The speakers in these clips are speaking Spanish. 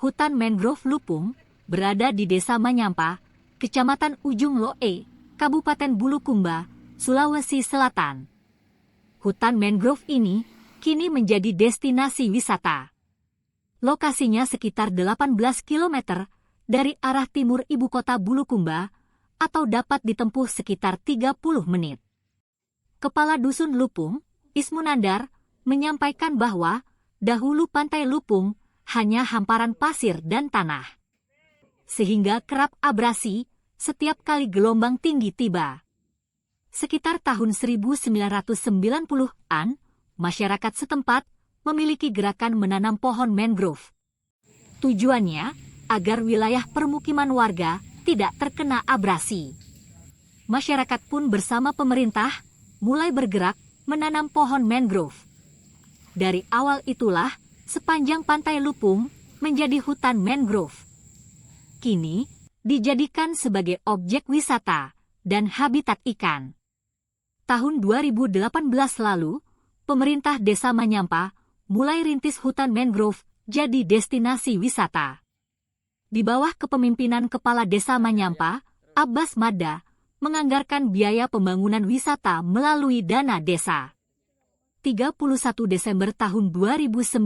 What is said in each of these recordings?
Hutan mangrove Lupung berada di Desa Manyampa, Kecamatan Ujung Loe, Kabupaten Bulukumba, Sulawesi Selatan. Hutan mangrove ini kini menjadi destinasi wisata. Lokasinya sekitar 18 km dari arah timur ibu kota Bulukumba atau dapat ditempuh sekitar 30 menit. Kepala Dusun Lupung, Ismunandar, menyampaikan bahwa dahulu Pantai Lupung hanya hamparan pasir dan tanah, sehingga kerap abrasi setiap kali gelombang tinggi tiba. Sekitar tahun 1990-an, masyarakat setempat memiliki gerakan menanam pohon mangrove. Tujuannya agar wilayah permukiman warga tidak terkena abrasi. Masyarakat pun bersama pemerintah mulai bergerak menanam pohon mangrove. Dari awal itulah sepanjang Pantai Lupung menjadi hutan mangrove. Kini dijadikan sebagai objek wisata dan habitat ikan. Tahun 2018 lalu, pemerintah Desa Manyampa mulai rintis hutan mangrove jadi destinasi wisata. Di bawah kepemimpinan Kepala Desa Manyampa, Abbas Mada, menganggarkan biaya pembangunan wisata melalui dana desa. 31 Desember tahun 2019,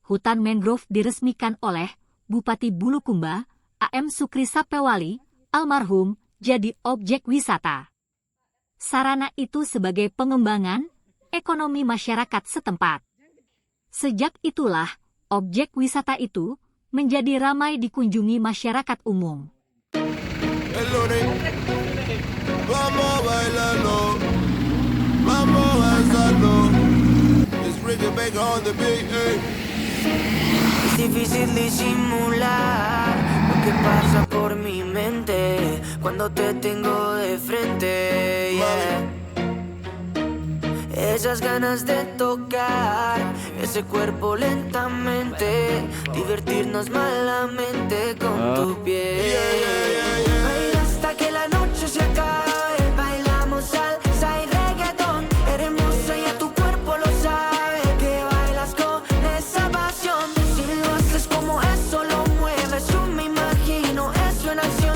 hutan mangrove diresmikan oleh Bupati Bulukumba, A.M. Sukri Sapewali, almarhum, jadi objek wisata. Sarana itu sebagai pengembangan ekonomi masyarakat setempat. Sejak itulah, objek wisata itu menjadi ramai dikunjungi masyarakat umum. Vamos bailando, vamos danzando. Es Ricky Baker on the beat, hey. Es difícil disimular lo que pasa por mi mente cuando te tengo de frente, yeah. Esas ganas de tocar ese cuerpo lentamente, divertirnos malamente con tu piel. Baila hasta que la noche se acabe, bailamos salsa y reggaetón. Eres hermosa y a tu cuerpo lo sabe, que bailas con esa pasión. Si lo haces como eso lo mueves, yo me imagino eso en acción.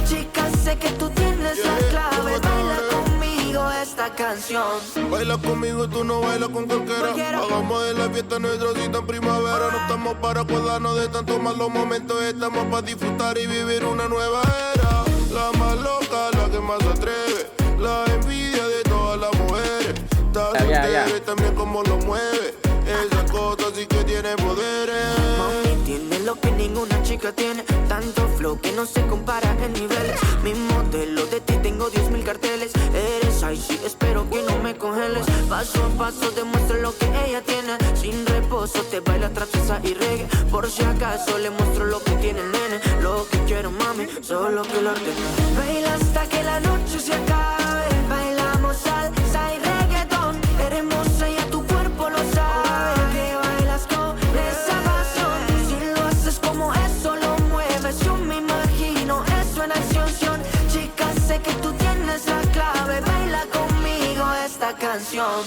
Chica, sé que tú tienes la clave, baila conmigo esta canción. Baila conmigo, tú no bailas con cualquiera. Hagamos de la fiesta nuestra cita en primavera. No estamos para acordarnos de tantos malos momentos, estamos para disfrutar y vivir una nueva era. La más loca, la que más se atreve, la envidia de todas las mujeres. Está soltera y también como lo mueve, esa cosa sí que tiene poderes. Mami tiene lo que ninguna chica tiene, tanto flow que no se compara en niveles. Mi modelo de ti tengo 10.000 carteles. Eres icy, espero que no me congeles. Paso a paso demuestro lo que ella tiene. Sin reposo te baila trapeza y reggae. Por si acaso le muestro lo que tiene el nene. Lo que quiero mami, solo que lo ordene. Baila hasta que la noche se acabe, bailamos salsa y reggaetón. Eres hermosa y a tu cuerpo lo sabe, que bailas con esa pasión. Si lo haces como eso lo mueves, yo me imagino eso en acción. Chica, sé que tú tienes la clave, baila conmigo esta canción.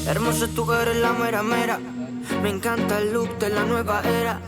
Hermosa, tú eres la mera mera. Me encanta el look de la nueva era.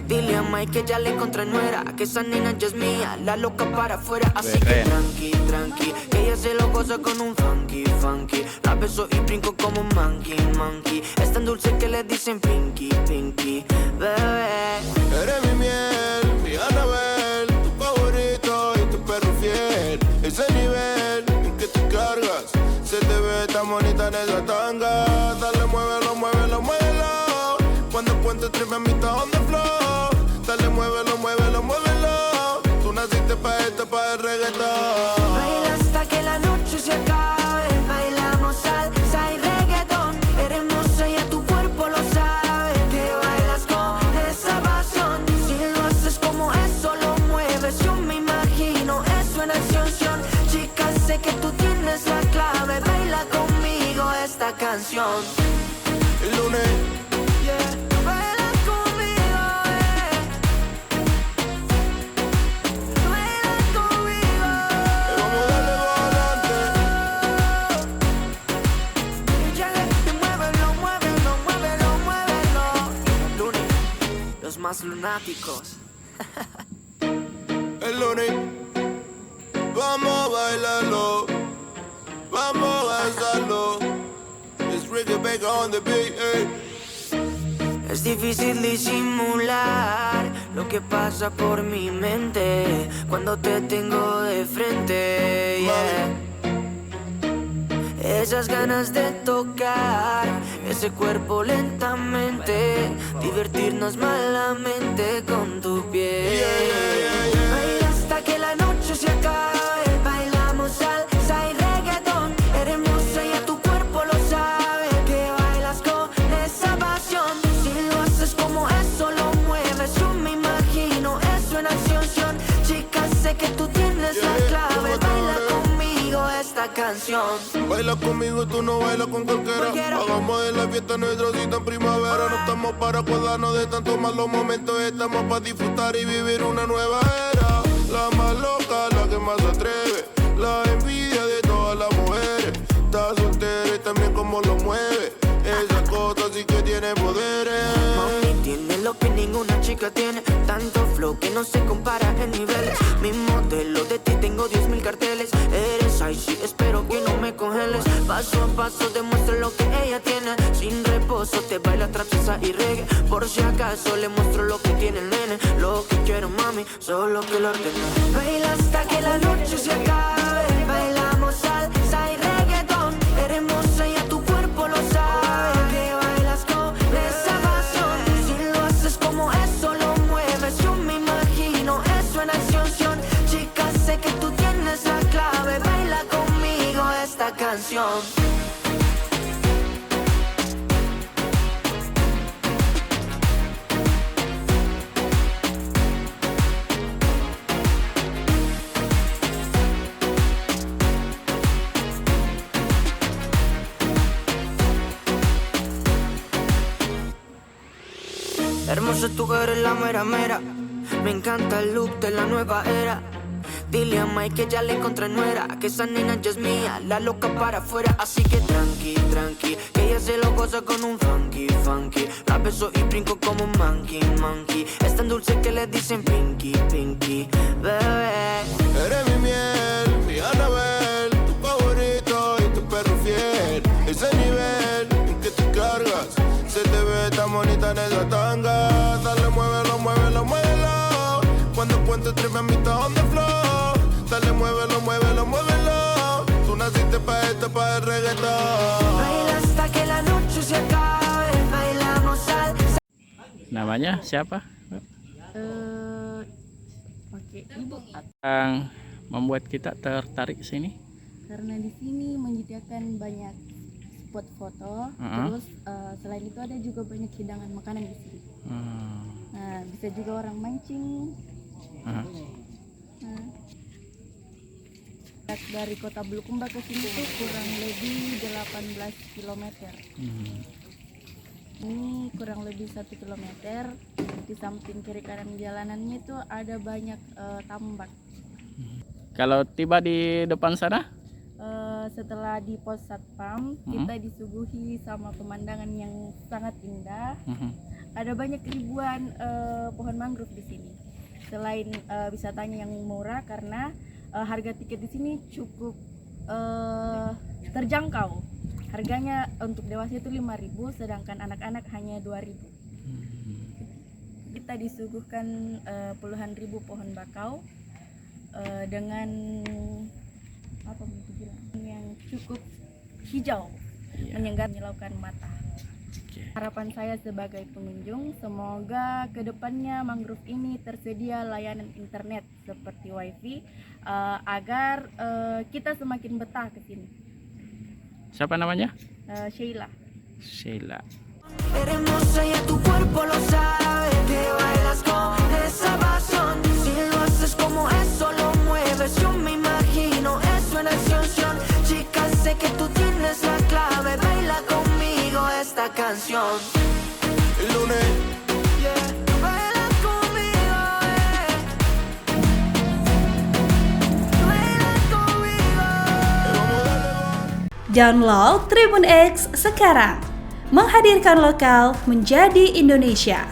Dile a Mike que ya le encontré nuera, que esa nena ya es mía, la loca para afuera. Así que tranqui, tranqui, que ella se lo goza con un funky, funky. La beso y brinco como un monkey, monkey. Es tan dulce que le dicen pinky, pinky, bebé. Eres mi miel, mi Anabel, tu favorito y tu perro fiel. Ese nivel en que tú cargas, se te ve tan bonita en esa tanga. Dale, muévelo, muévelo, muévelo. Cuando cuento tres me mitad on the floor. Dale, muévelo, muévelo, muévelo. Tú naciste pa' esto, pa' el reggaetón. Baila hasta que la noche se acabe, bailamos salsa y reggaetón. Eres hermosa y a tu cuerpo lo sabe, que bailas con esa pasión. Si lo haces canción. El lunes, Yeah, baila conmigo, baila conmigo. vamos a darle para adelante. Ya y muévelo, muévelo, muévelo, muévelo. El lunes, los más lunáticos. El lunes, vamos a bailarlo, vamos a danzarlo. It's Ricky Baker on the beat, ey. Es difícil disimular lo que pasa por mi mente cuando te tengo de frente, yeah. Esas ganas de tocar ese cuerpo lentamente, divertirnos malamente con tu piel. Baila hasta que la noche se acabe, bailamos salsa y reggaetón. Eres hermosa y a tu cuerpo lo sabe, que bailas con esa pasión. Si lo haces como eso, lo mueves, yo me imagino eso en acción. Chica, sé que tú tienes la clave, baila conmigo esta canción. Baila conmigo, tú no bailas con cualquiera. Hagamos de la fiesta nuestra cita en primavera. No estamos para acordarnos de tantos malos momentos, estamos para disfrutar y vivir una nueva era. La más loca, la que más se atreve, la envidia de todas las mujeres. Está soltera y también como lo mueve, esa cosa sí que tiene poderes. Mami, tiene lo que ninguna chica tiene, tanto flow que no se compara en niveles. Mi modelo, de ti tengo 10.000 carteles. Eres icy, espero que no me congeles. Paso a paso demuestro lo que ella tiene. Sin reposo te baila trap, salsa y reggae. Por si acaso le muestro lo que tiene el nene. Lo que quiero, mami, solo que lo ordene. Baila hasta que la noche se acabe, bailamos salsa y reggaetón. Eres hermosa y a tu cuerpo lo sabe, que bailas con esa pasión. Si lo haces como eso, lo mueves, yo me imagino eso en acción. Chica, sé que tú tienes la clave, baila conmigo esta canción. Hermoso tú eres la mera mera. Me encanta el look de la nueva era. Dile a Mike que ya le encontré nuera, que esa nena ya es mía, la loca para afuera. Así que tranqui, tranqui, que ella se lo goza con un funky, funky. La beso y brinco como un monkey, monkey. Es tan dulce que le dicen pinky, pinky, bebé. Eres mi miel, mi Anabel, tu favorito y tu perro fiel. Ese nivel en que tú cargas, se te ve tan bonita en esa tanga. Dale, muévelo, muévelo, muévelo. Cuando cuento tres me mitad on the floor. Dale, muévelo, muévelo, muévelo. Tú naciste pa' esto, pa' el reggaetón. Baila hasta que la noche se acabe, bailamos salsa. Namanya siapa? Pakai ibu Yang membuat kita tertarik ke sini? karena di sini menyediakan banyak spot foto. Terus selain itu ada juga banyak hidangan makanan di sini. Nah, bisa juga orang mancing. Nah, dari kota Bulukumba ke sini tuh kurang lebih 18 km. Ini kurang lebih 1 km. Di samping kiri kanan jalanannya itu ada banyak tambak. Kalau tiba di depan sana? Setelah di pos satpam, kita disuguhi sama pemandangan yang sangat indah. Ada banyak ribuan pohon mangrove di sini. Selain wisatanya yang murah karena harga tiket di sini cukup terjangkau. Harganya untuk dewasa itu 5.000, sedangkan anak-anak hanya 2.000. Kita disuguhkan puluhan ribu pohon bakau dengan apa begitu bilang yang cukup hijau, menyegar menyilaukan mata. Harapan saya sebagai pengunjung, semoga kedepannya mangrove ini tersedia layanan internet seperti wifi agar kita semakin betah ke sini. Siapa namanya? Sheila. Sheila. Eres hermosa y a tu cuerpo lo sabe, que bailas con esa pasión. Si lo haces como eso, lo mueves, yo me imagino eso en acción. Chica, sé que tú tienes la clave, baila conmigo. esta canción. El lunes. Yeah, baila conmigo, baila conmigo. Download Tribun X sekarang. Menghadirkan lokal menjadi Indonesia.